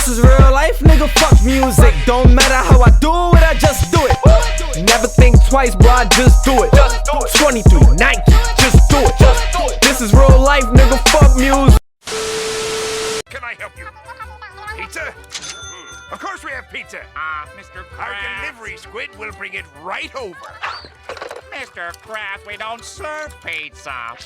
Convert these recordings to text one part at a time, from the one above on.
This is real life, nigga, fuck music. Don't matter how I do it, I just do it. Never think twice, bro, I just do it. 23, Nike, just do it. This is real life, nigga, fuck music. Can I help you? Pizza? Of course we have pizza. Mr. Kraft. Our delivery squid will bring it right over. Mr. Kraft, we don't serve pizza.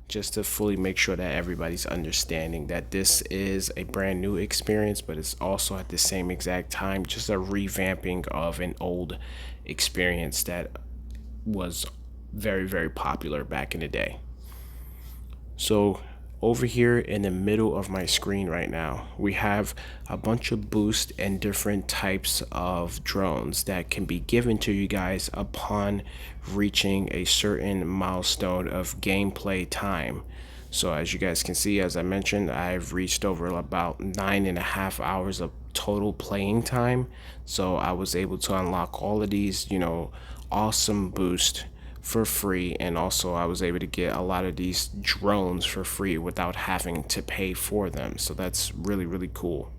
Just to fully make sure that everybody's understanding that this is a brand new experience, but it's also at the same exact time just a revamping of an old experience that was very, very popular back in the day. So over here in the middle of my screen right now, we have a bunch of boosts and different types of drones that can be given to you guys upon reaching a certain milestone of gameplay time. So as you guys can see, as I mentioned, I've reached over about 9.5 hours of total playing time. So I was able to unlock all of these, awesome boosts for free, and also I was able to get a lot of these drones for free without having to pay for them. So that's really, really cool.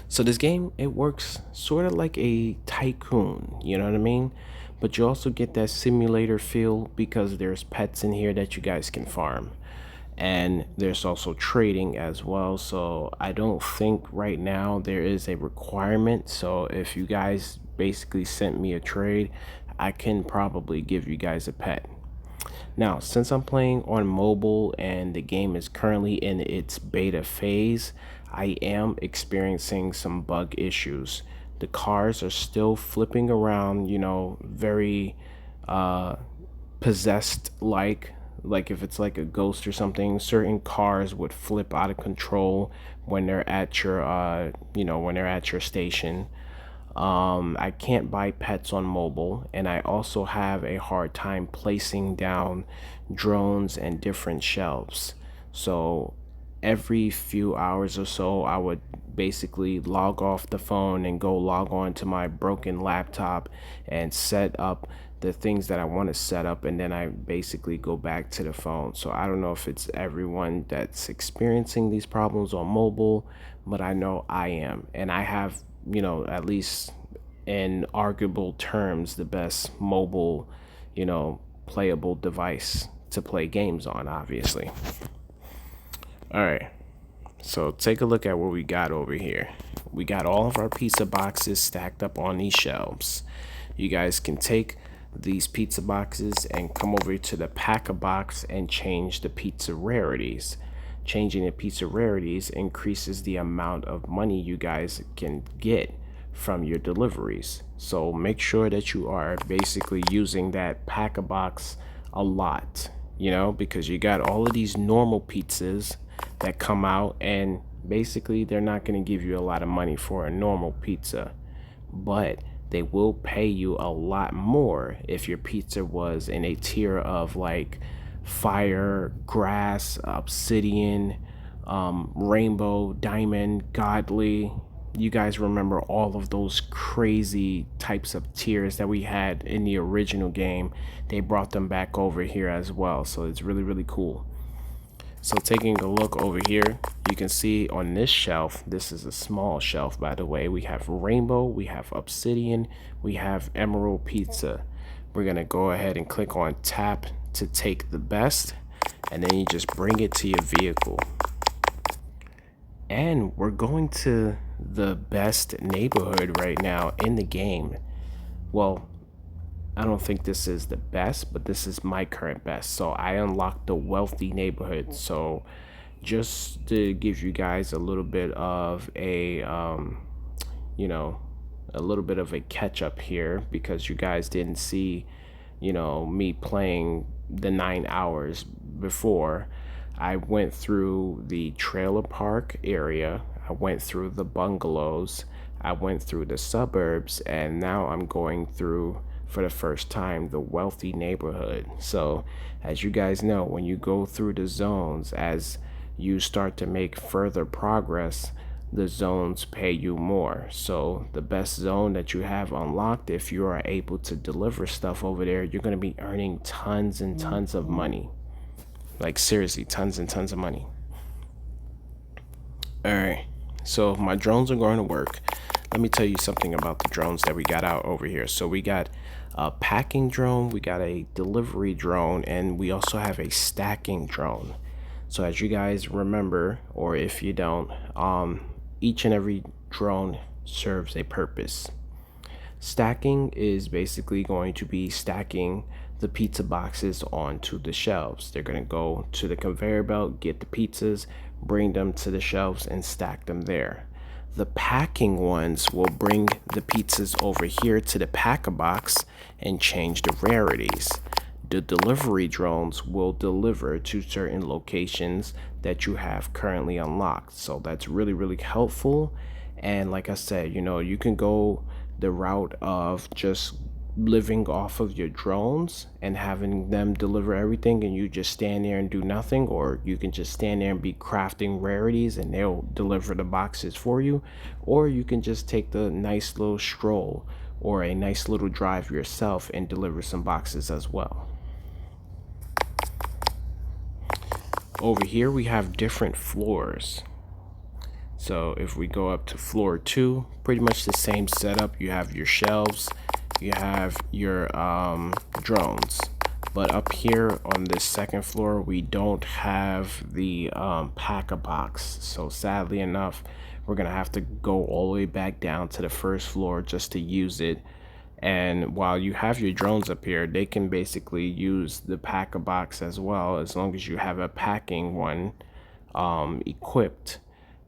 So this game, it works sort of like a tycoon, you know what I mean? But you also get that simulator feel because there's pets in here that you guys can farm, and there's also trading as well. So I don't think right now there is a requirement. So if you guys basically sent me a trade, I can probably give you guys a pet. Now, since I'm playing on mobile and the game is currently in its beta phase, I am experiencing some bug issues. The cars are still flipping around, very possessed like if it's like a ghost or something. Certain cars would flip out of control when they're at your when they're at your station. I can't buy pets on mobile, and I also have a hard time placing down drones and different shelves. So every few hours or so, I would basically log off the phone and go log on to my broken laptop and set up the things that I want to set up, and then I basically go back to the phone. So I don't know if it's everyone that's experiencing these problems on mobile, but I know I am, and I have, at least in arguable terms, the best mobile, playable device to play games on, obviously. All right, so take a look at what we got over here. We got all of our pizza boxes stacked up on these shelves. You guys can take these pizza boxes and come over to the pack-a-box and change the pizza rarities. Changing the pizza rarities increases the amount of money you guys can get from your deliveries. So make sure that you are basically using that pack-a-box a lot, because you got all of these normal pizzas that come out, and basically they're not going to give you a lot of money for a normal pizza, but they will pay you a lot more if your pizza was in a tier of like fire, grass, obsidian, rainbow, diamond, godly. You guys remember all of those crazy types of tiers that we had in the original game. They brought them back over here as well, so it's really, really cool. So taking a look over here, you can see on this shelf, this is a small shelf, by the way, we have rainbow, we have obsidian, we have emerald pizza. We're gonna go ahead and click on tap to take the best, and then you just bring it to your vehicle. And we're going to the best neighborhood right now in the game. Well, I don't think this is the best, but this is my current best. So I unlocked the wealthy neighborhood. So just to give you guys a little bit of a a little bit of a catch up here, because you guys didn't see me playing the 9 hours before. I went through the trailer park area, I went through the bungalows, I went through the suburbs, and now I'm going through, for the first time, the wealthy neighborhood. So as you guys know, when you go through the zones, as you start to make further progress, the zones pay you more. So the best zone that you have unlocked, if you are able to deliver stuff over there, you're going to be earning tons and tons of money. Like seriously, tons and tons of money. All right, so my drones are going to work. Let me tell you something about the drones that we got out over here. So we got a packing drone, we got a delivery drone, and we also have a stacking drone. So as you guys remember, or if you don't, each and every drone serves a purpose. Stacking is basically going to be stacking the pizza boxes onto the shelves. They're going to go to the conveyor belt, get the pizzas, bring them to the shelves, and stack them there. The packing ones will bring the pizzas over here to the packer box and change the rarities. The delivery drones will deliver to certain locations that you have currently unlocked. So that's really, really helpful. And like I said, you know, you can go the route of just living off of your drones and having them deliver everything and you just stand there and do nothing, or you can just stand there and be crafting rarities and they'll deliver the boxes for you, or you can just take the nice little stroll or a nice little drive yourself and deliver some boxes as well. Over here we have different floors. So if we go up to floor 2, pretty much the same setup. You have your shelves, you have your drones, but up here on this second floor we don't have the packer box. So sadly enough, we're gonna have to go all the way back down to the first floor just to use it. And while you have your drones up here, they can basically use the packer box as well. As long as you have a packing one equipped,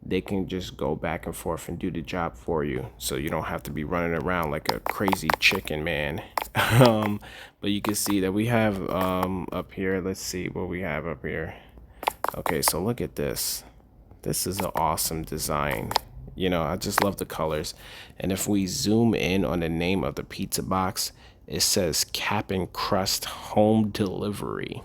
they can just go back and forth and do the job for you, so you don't have to be running around like a crazy chicken, man. But you can see that we have up here, let's see what we have up here. Okay, so look at this. This is an awesome design. You know, I just love the colors. And if we zoom in on the name of the pizza box, it says Cap and Crust Home Delivery.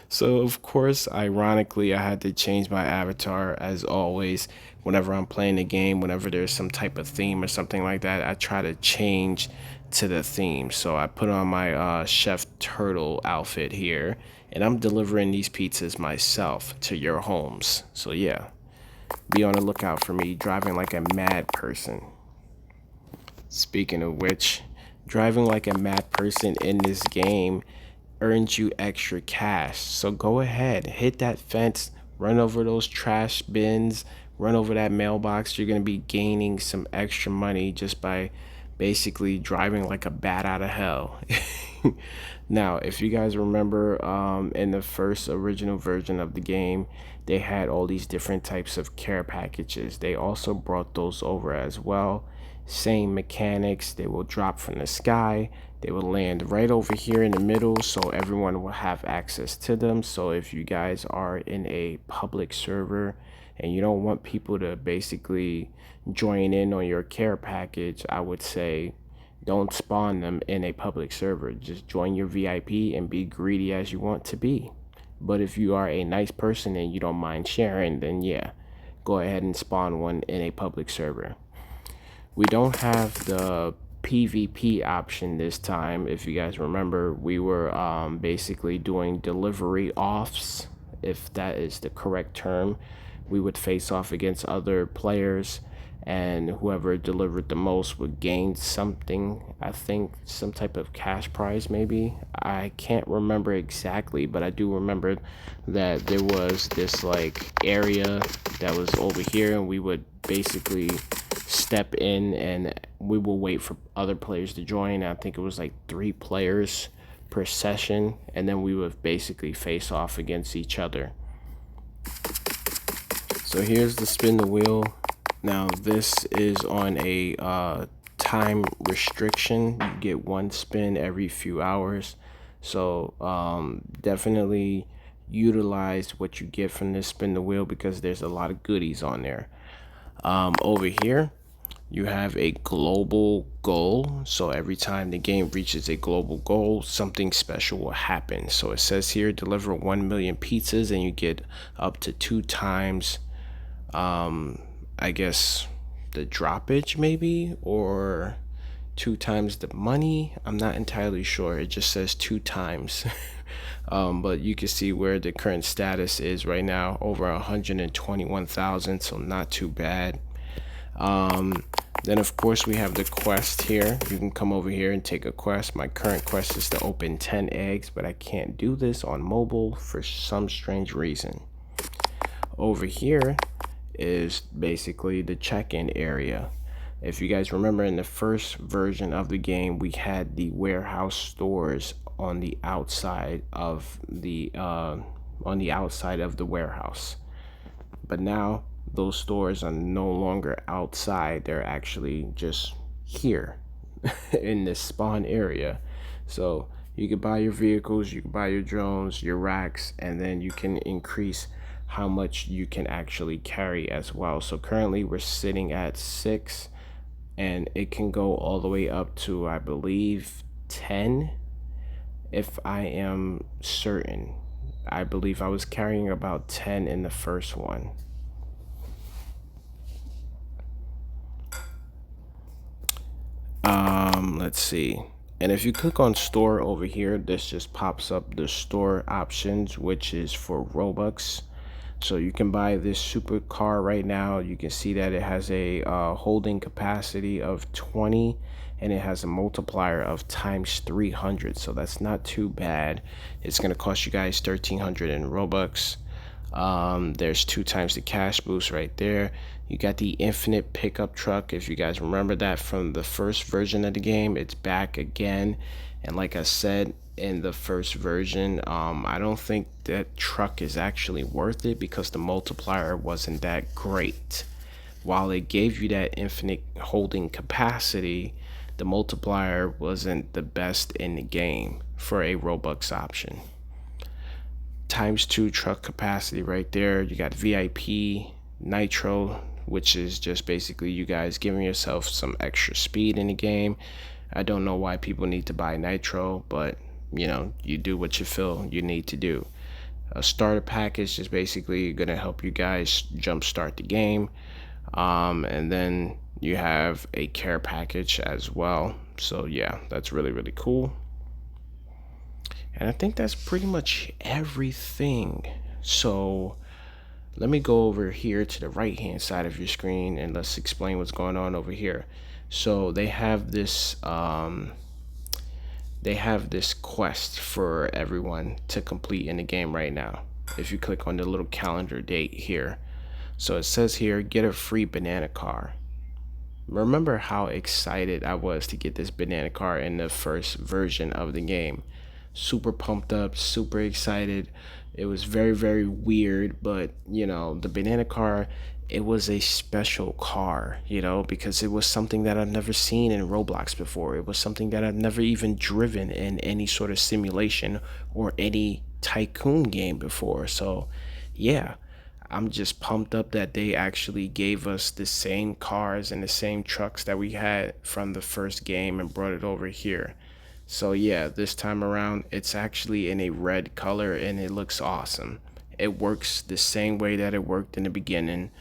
So of course, ironically, I had to change my avatar. As always, whenever I'm playing the game, whenever there's some type of theme or something like that, I try to change to the theme. So I put on my Chef Turtle outfit here, and I'm delivering these pizzas myself to your homes. So yeah, be on the lookout for me driving like a mad person. Speaking of which, driving like a mad person in this game earns you extra cash. So go ahead, hit that fence, run over those trash bins, run over that mailbox. You're going to be gaining some extra money just by basically driving like a bat out of hell. Now, if you guys remember, in the first original version of the game, they had all these different types of care packages. They also brought those over as well. Same mechanics. They will drop from the sky. They will land right over here in the middle, so everyone will have access to them. So if you guys are in a public server and you don't want people to basically join in on your care package, I would say don't spawn them in a public server. Just join your VIP and be greedy as you want to be. But if you are a nice person and you don't mind sharing, then yeah, go ahead and spawn one in a public server. We don't have the PvP option this time. If you guys remember, we were basically doing delivery offs, if that is the correct term. We would face off against other players, and whoever delivered the most would gain something. I think some type of cash prize, maybe. I can't remember exactly, but I do remember that there was this like area that was over here, and we would basically step in and we will wait for other players to join. I think it was like 3 players per session, and then we would basically face off against each other. So here's the spin the wheel. Now this is on a time restriction. You get 1 spin every few hours. So definitely utilize what you get from this spin the wheel, because there's a lot of goodies on there. Over here you have a global goal. So every time the game reaches a global goal, something special will happen. So it says here, deliver 1 million pizzas and you get up to 2 times I guess the droppage, maybe, or 2 times the money. I'm not entirely sure. It just says 2 times. But you can see where the current status is right now, over 121,000, so not too bad. Then of course we have the quest here. You can come over here and take a quest. My current quest is to open 10 eggs, but I can't do this on mobile for some strange reason. Over here is basically the check-in area. If you guys remember, in the first version of the game, we had the warehouse stores on the outside of the warehouse. But now those stores are no longer outside. They're actually just here in this spawn area. So you can buy your vehicles, you can buy your drones, your racks, and then you can increase how much you can actually carry as well. So currently we're sitting at 6, and it can go all the way up to, I believe, 10, if I am certain. I believe I was carrying about 10 in the first one. Let's see. And if you click on store over here, this just pops up the store options, which is for Robux. So you can buy this supercar right now. You can see that it has a holding capacity of 20, and it has a multiplier of times 300. So that's not too bad. It's going to cost you guys 1,300 in Robux. There's 2 times the cash boost right there. You got the infinite pickup truck. If you guys remember that from the first version of the game, it's back again. And like I said, in the first version, I don't think that truck is actually worth it because the multiplier wasn't that great. While it gave you that infinite holding capacity, the multiplier wasn't the best in the game for a Robux option. Times 2 truck capacity right there. You got VIP, Nitro, which is just basically you guys giving yourself some extra speed in the game. I don't know why people need to buy Nitro, but you know, you do what you feel you need to do. A starter package is basically going to help you guys jumpstart the game. And then you have a care package as well. So yeah, that's really, really cool. And I think that's pretty much everything. So let me go over here to the right hand side of your screen and let's explain what's going on over here. So they have this quest for everyone to complete in the game right now. If you click on the little calendar date here, so it says here, get a free banana car. Remember how excited I was to get this banana car in the first version of the game. Super pumped up, super excited. It was very, very weird, but you know, the banana car, it was a special car, you know, because it was something that I've never seen in Roblox before. It was something that I've never even driven in any sort of simulation or any tycoon game before. So yeah, I'm just pumped up that they actually gave us the same cars and the same trucks that we had from the first game and brought it over here. So yeah, this time around, it's actually in a red color and it looks awesome. It works the same way that it worked in the beginning.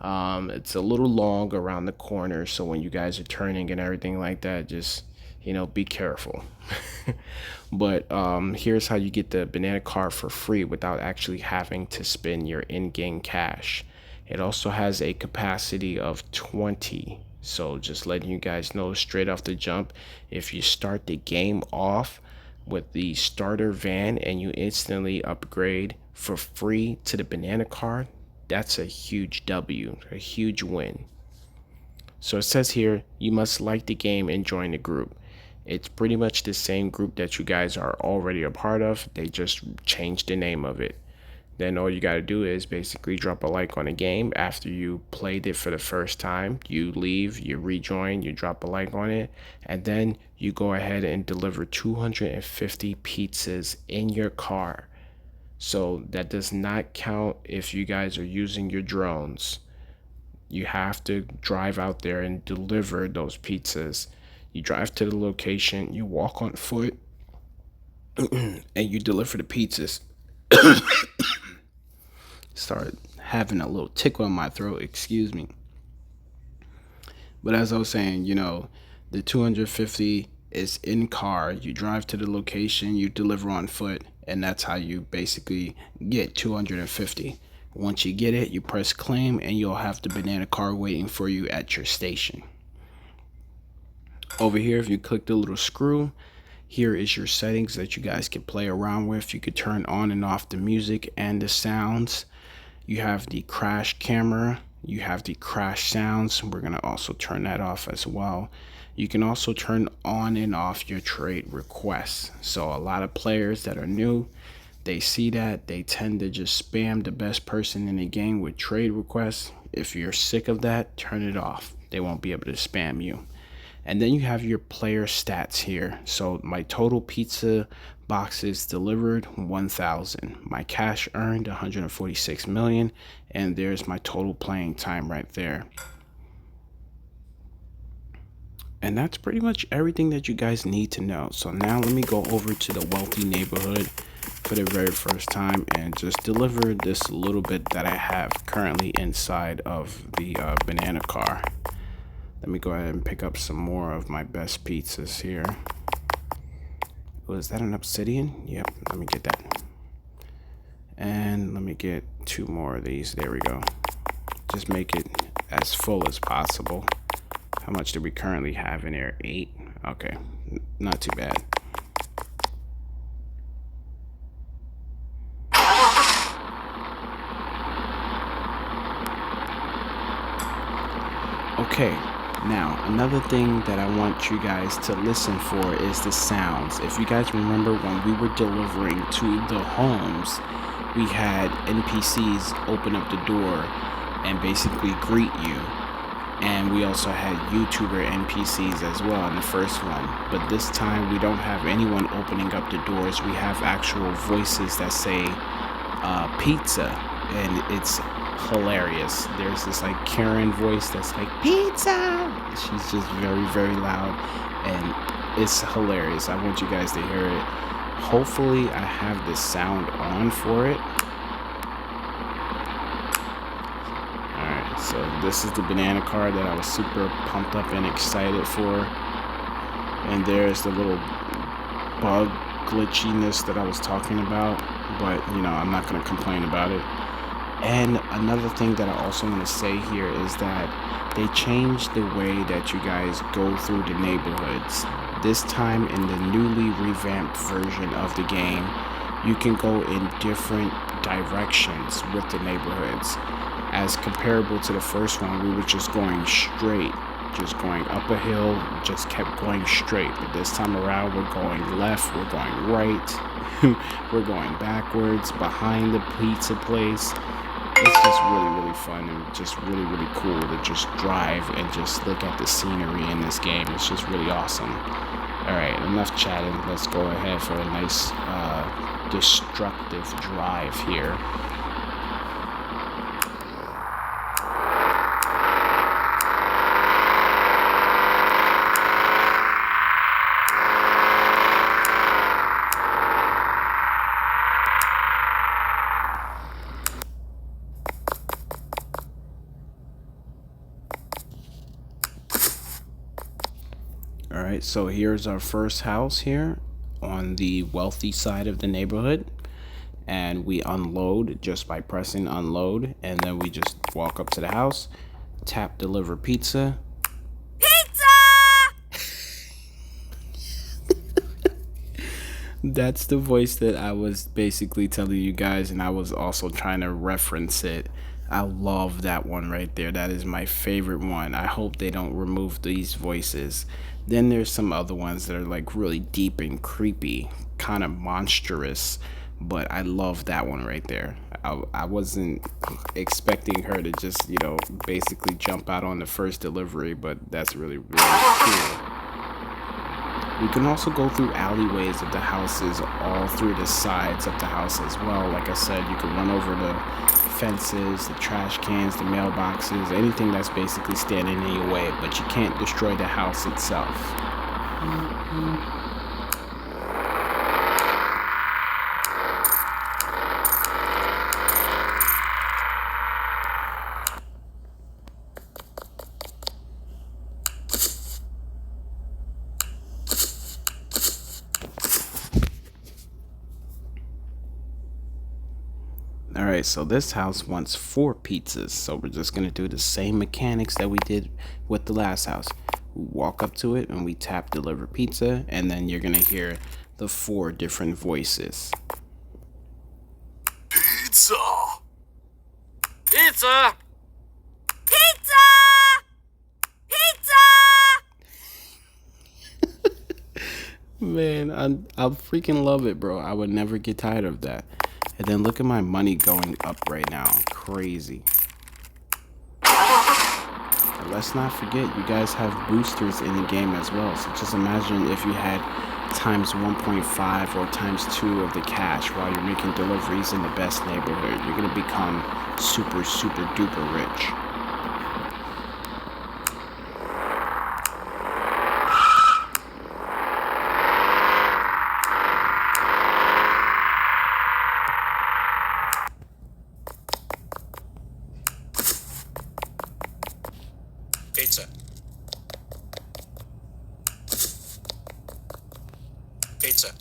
It's a little long around the corner, so when you guys are turning and everything like that, just, you know, be careful. But here's how you get the banana car for free without actually having to spend your in-game cash. It also has a capacity of 20. So just letting you guys know straight off the jump, if you start the game off with the starter van and you instantly upgrade for free to the banana car, that's a huge W, a huge win. So it says here, you must like the game and join the group. It's pretty much the same group that you guys are already a part of. They just changed the name of it. Then all you got to do is basically drop a like on a game after you played it for the first time. You leave, you rejoin, you drop a like on it, and then you go ahead and deliver 250 pizzas in your car. So that does not count if you guys are using your drones. You have to drive out there and deliver those pizzas. You drive to the location, you walk on foot, and you deliver the pizzas. Started having a little tickle in my throat, excuse me. But as I was saying, you know, The 250 is in car. You drive to the location, you deliver on foot, and that's how you basically get 250. Once you get it, you press claim and you'll have the banana car waiting for you at your station. Over here, if you click the little screw, here is your settings that you guys can play around with. You could turn on and off the music and the sounds. You have the crash camera. You have the crash sounds. We're going to also turn that off as well. You can also turn on and off your trade requests. So a lot of players that are new, they see that, they tend to just spam the best person in the game with trade requests. If you're sick of that, turn it off. They won't be able to spam you. And then you have your player stats here. So my total pizza boxes delivered, 1,000. My cash earned, 146 million. And there's my total playing time right there. And that's pretty much everything that you guys need to know. So now let me go over to the wealthy neighborhood for the very first time and just deliver this little bit that I have currently inside of the banana car. Let me go ahead and pick up some more of my best pizzas here. Oh, is that an obsidian? Yep, let me get that. And let me get 2 more of these. There we go. Just make it as full as possible. How much do we currently have in there? 8. Okay, not too bad. Okay. Now, another thing that I want you guys to listen for is the sounds. If you guys remember when we were delivering to the homes, we had NPCs open up the door and basically greet you. And we also had YouTuber NPCs as well in the first one. But this time we don't have anyone opening up the doors. We have actual voices that say pizza, and it's hilarious. There's this like Karen voice that's like pizza. She's just very, very loud, and it's hilarious. I want you guys to hear it. Hopefully I have the sound on for it. Alright, so this is the banana car that I was super pumped up and excited for. And there's the little bug glitchiness that I was talking about, but you know, I'm not going to complain about it. And another thing that I also want to say here is that they changed the way that you guys go through the neighborhoods. This time in the newly revamped version of the game, you can go in different directions with the neighborhoods. As comparable to the first one, we were just going straight, just going up a hill, just kept going straight. But this time around, we're going left, we're going right, we're going backwards, behind the pizza place. It's just really, really fun and just really, really cool to just drive and just look at the scenery in this game. It's just really awesome. Alright, enough chatting. Let's go ahead for a nice destructive drive here. Alright, so here's our first house here on the wealthy side of the neighborhood. And we unload just by pressing unload. And then we just walk up to the house, tap deliver pizza. That's the voice that I was basically telling you guys, and I was also trying to reference it. I love that one right there. That is my favorite one. I hope they don't remove these voices. Then there's some other ones that are like really deep and creepy, kind of monstrous, but I love that one right there. I wasn't expecting her to just, you know, basically jump out on the first delivery, but that's really, really cool. We can also go through alleyways of the houses, all through the sides of the house as well. Like I said, you can run over the fences, the trash cans, the mailboxes, anything that's basically standing in your way, but you can't destroy the house itself. All right, so this house wants 4 pizzas. So we're just gonna do the same mechanics that we did with the last house. We walk up to it and we tap deliver pizza, and then you're gonna hear the 4 different voices. Pizza! Pizza! Pizza! Pizza! Man, I freaking love it, bro. I would never get tired of that. And then look at my money going up right now. Crazy. But let's not forget, you guys have boosters in the game as well. So just imagine if you had times 1.5 or times 2 of the cash while you're making deliveries in the best neighborhood. You're going to become super, super duper rich. Pizza. Pizza.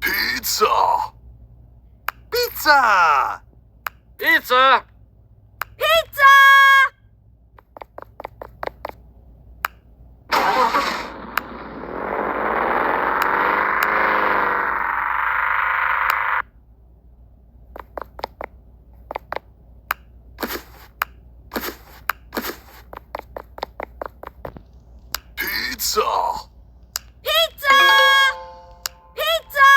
Pizza! Pizza! Pizza! Pizza! Pizza! Pizza! Pizza!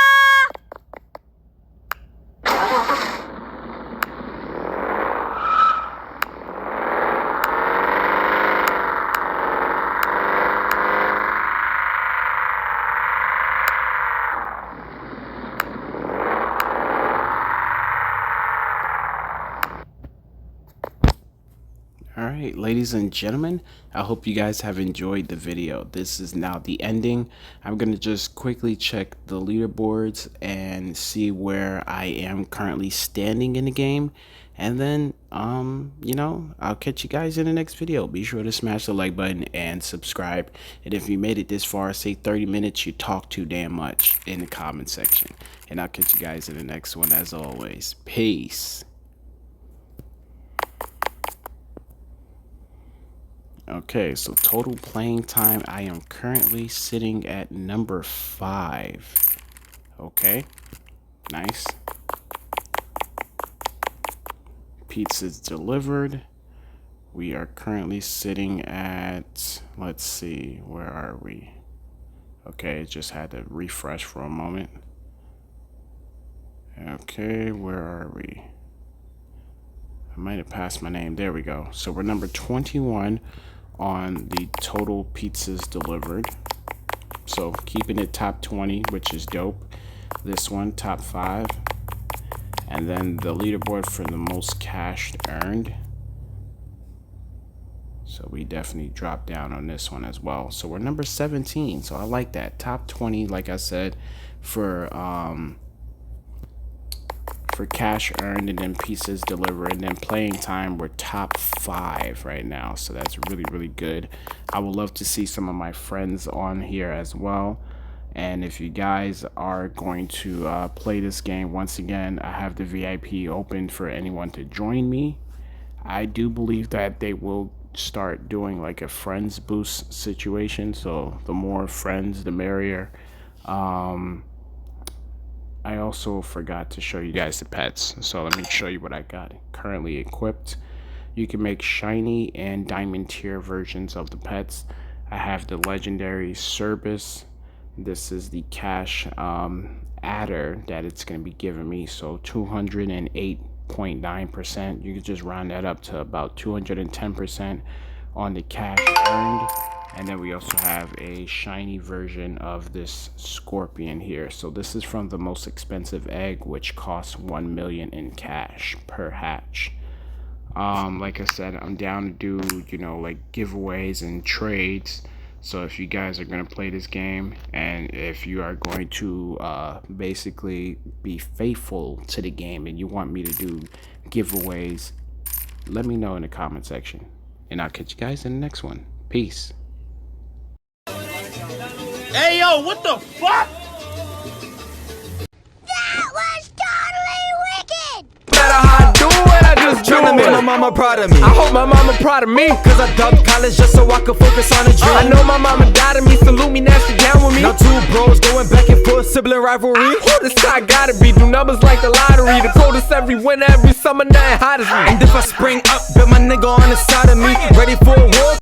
Alright, ladies and gentlemen, I hope you guys have enjoyed the video. This is now the ending. I'm going to just quickly check the leaderboards and see where I am currently standing in the game. And then, you know, I'll catch you guys in the next video. Be sure to smash the like button and subscribe. And if you made it this far, say 30 minutes, you talk too damn much in the comment section. And I'll catch you guys in the next one as always. Peace. Okay, so total playing time, I am currently sitting at number 5. Okay, nice. Pizza's delivered. We are currently sitting at, let's see, where are we? Okay, it just had to refresh for a moment. Okay, where are we? I might have passed my name. There we go. So we're number 21 on the total pizzas delivered. So keeping it top 20, which is dope. This one, top 5. And then the leaderboard for the most cash earned. So we definitely dropped down on this one as well. So we're number 17. So I like that. Top 20, like I said, for cash earned, and then pieces delivered, and then playing time, we're top 5 right now. So that's really, really good. I would love to see some of my friends on here as well. And if you guys are going to play this game, once again, I have the VIP open for anyone to join me. I do believe that they will start doing like a friends boost situation, so the more friends the merrier. I also forgot to show you guys the pets, so let me show you what I got currently equipped. You can make shiny and diamond tier versions of the pets. I have the legendary Cerberus. This is the cash adder that it's going to be giving me, so 208.9%. You can just round that up to about 210% on the cash earned. And then we also have a shiny version of this scorpion here. So this is from the most expensive egg, which costs 1 million in cash per hatch. Like I said, I'm down to do, you know, like giveaways and trades. So if you guys are going to play this game, and if you are going to basically be faithful to the game and you want me to do giveaways, let me know in the comment section. And I'll catch you guys in the next one. Peace. Hey, yo, what the fuck? That was totally wicked! No matter how I do it, I just tryna make my mama proud of me. I hope my mama proud of me, cause I dubbed college just so I could focus on a dream. I know my mama died of me, salute me, nasty down with me. Now two bros going back and forth, sibling rivalry. Who this guy gotta be, do numbers like the lottery. The coldest every winter, every summer, nothing hot as me. And if I spring up, bet my nigga on the side of me, ready for a war.